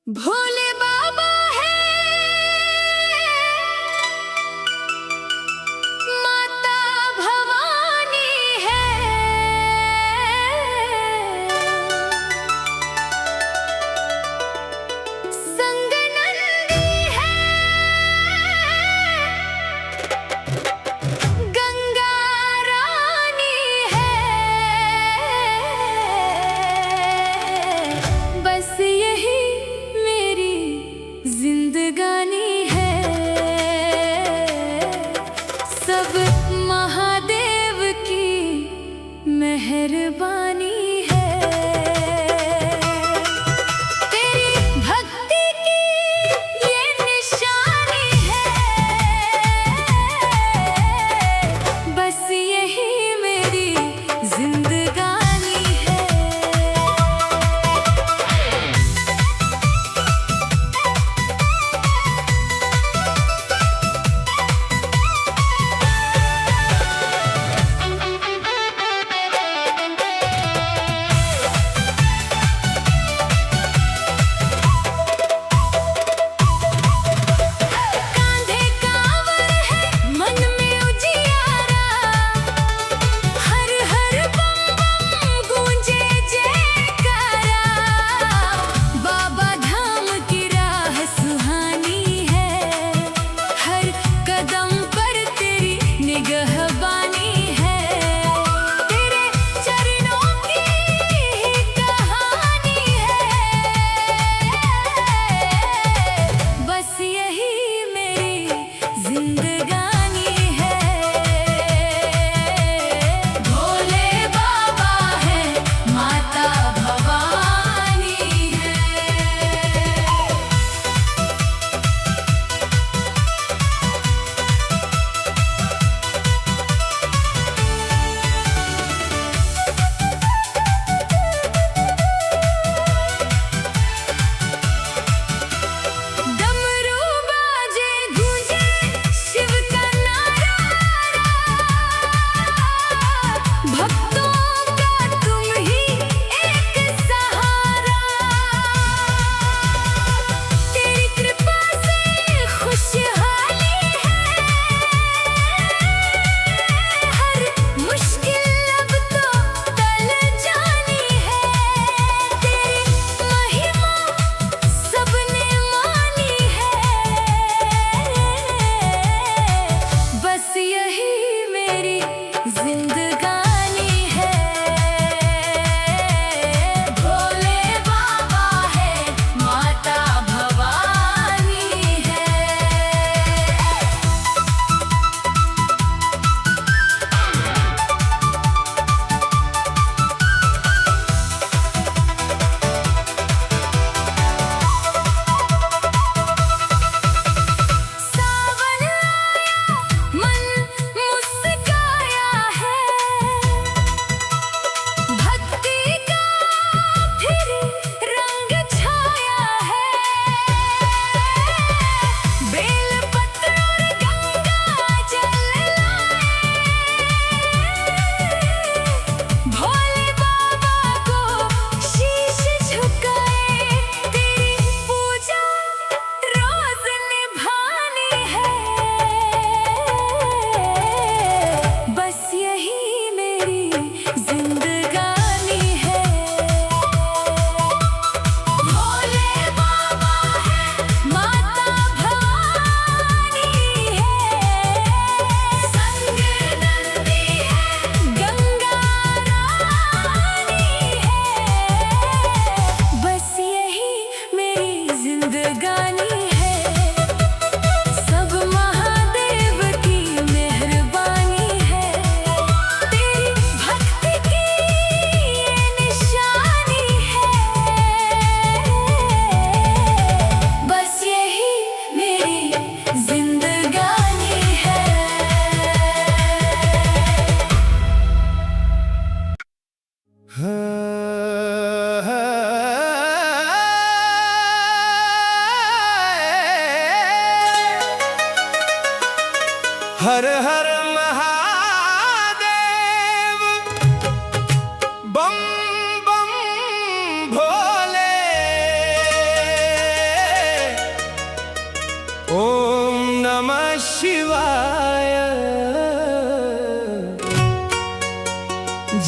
भोले बाबा है, माता भवानी है, संग नंदी है, गंगा रानी है। बस यही मेरी जिंदगानी है। सब महादेव की मेहरबानी है। तेरी भक्ति की ये निशानी है। बस यही मेरी जिंदगानी है। कांधे कांवर है, मन में उजियारा, हर हर बम बम गूंजे जयकारा। बाबा धाम की राह सुहानी है, हर कदम पर तेरी निगहबानी है। तेरे चरणों की ही कहानी है। बस यही मेरी जिंदगानी है। भोले बाबा है, माता भवानी है। डमरू बाजे गूंजे शिव का नारा, भक्तों का तुम ही एक सहारा। तेरी कृपा से खुशहाली है, हर मुश्किल अब तो टल जानी है। तेरी महिमा सबने मानी है। बस यही मेरी जिंदगानी है। भोले बाबा है, माता भवानी है। सावन आया, मन मुस्काया है, भक्ति का फिर रंग छाया है। बेल पत्र और गंगा जल लाए, भोले बाबा को शीश झुकाए। तेरी पूजा रोज निभानी है। बस यही मेरी जिंदगानी है। भोले बाबा है, माता भवानी है, संग नंदी है, गंगा रानी है। बस यही मेरी जिंदगानी है। सब महादेव की मेहरबानी है। तेरी भक्ति की ये निशानी है। बस यही मेरी जिंदगानी है। हर हर महादेव, बम बम भोले। शिवाय,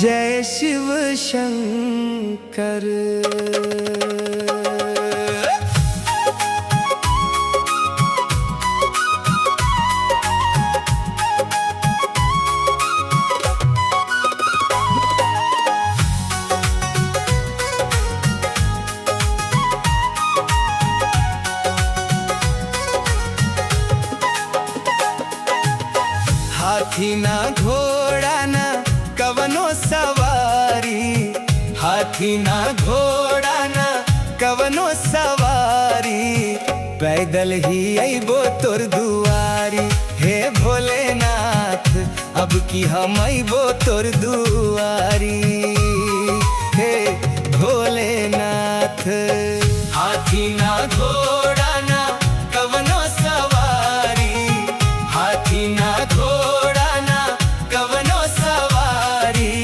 जय शिव शंकर। हाथी ना घोड़ा ना कवनो सवारी, हाथी ना घोड़ा ना कवनो सवारी, पैदल ही अइबो तोर दुआरी। हे भोलेनाथ अब की हम अइबो तोर दुआरी। हे भोलेनाथ हाथी ना घोड़ा ना कवनो सवारी, हाथी ना घोड़ा ना कवनो सवारी,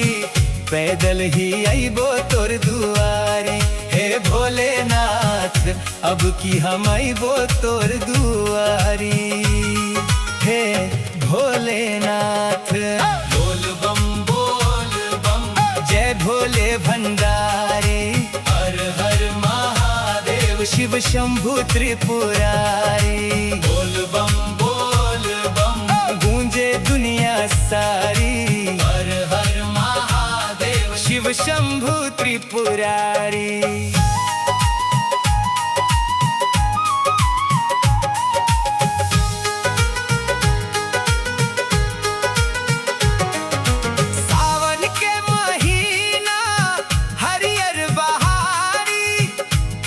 पैदल ही अइबो तोर दुआरी। हे भोलेनाथ अब की हम अइबो तोर दुआरी। हे भोलेनाथ बोल बम जय भोले भंडारी। हर हर महादेव शिव शंभु त्रिपुरारी। बोल बम गूंजे दुनिया सारी। हर हर महादेव शिव शंभु त्रिपुरारी। सावन के महीना हरियर बहारी,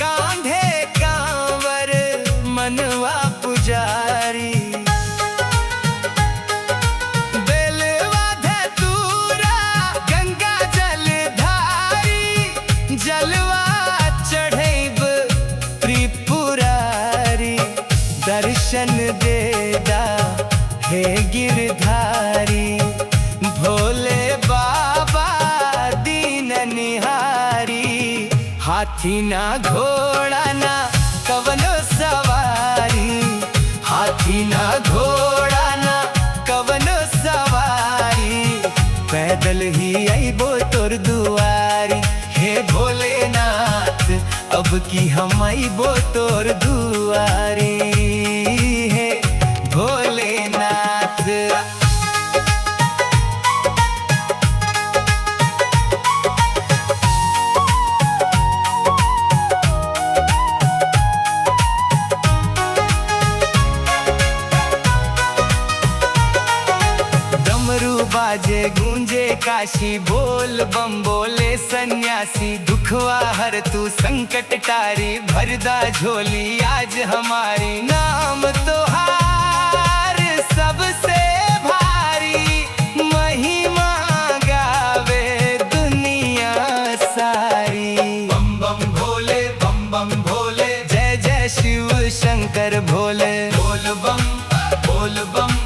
कांधे कांवर मनवा पुजारी। बेलवा धतूरा गंगा जल धारी, जलवा चढ़ैब त्रिपुरारी। दर्शन देदा हे गिरधारी, भोले बाबा दीन निहारी। हाथी ना घोड़ा ना कवनो सवारी, हाथी ना घोड़ा ना कवनो सवारी, पैदल ही अइबो तोर दुआरी। हे भोलेनाथ अब की हम अइबो तोर दुआरी। हे भोलेनाथ बाजे गूंजे काशी, बोल बम बोले सन्यासी। दुखवा हर तू संकट टारी, भरदा झोली आज हमारी। नाम तोहार सबसे भारी, महिमा गावे दुनिया सारी। बम बम भोले जय जय शिव शंकर भोले। बोल बम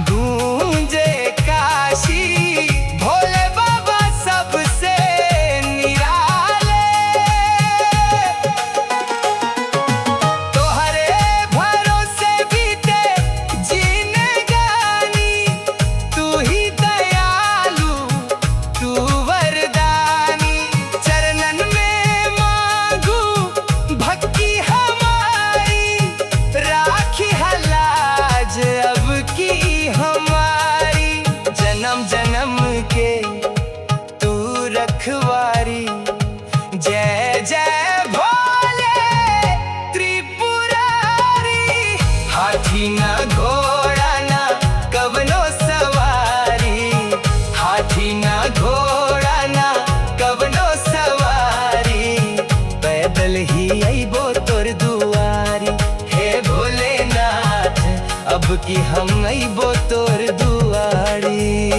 गूंजे काशी, भोले बाबा सबसे निराले। तोहरे भरोसे बीते जिंदगानी, तू ही दयालु तू वरदानी। चरणन में मांगू भक्ति हमारी, राखी हलाज अब की हमारी। जन्म जन्म के तू रखवारी। जय जय भोले त्रिपुरारी। हाथी ना घोड़ा ना कवनो सवारी, हाथी ना घोड़ा ना कवनो सवारी, पैदल ही अइबो तोर दुआरी। हे भोलेनाथ अब की हम अइबो तोर दुआरी।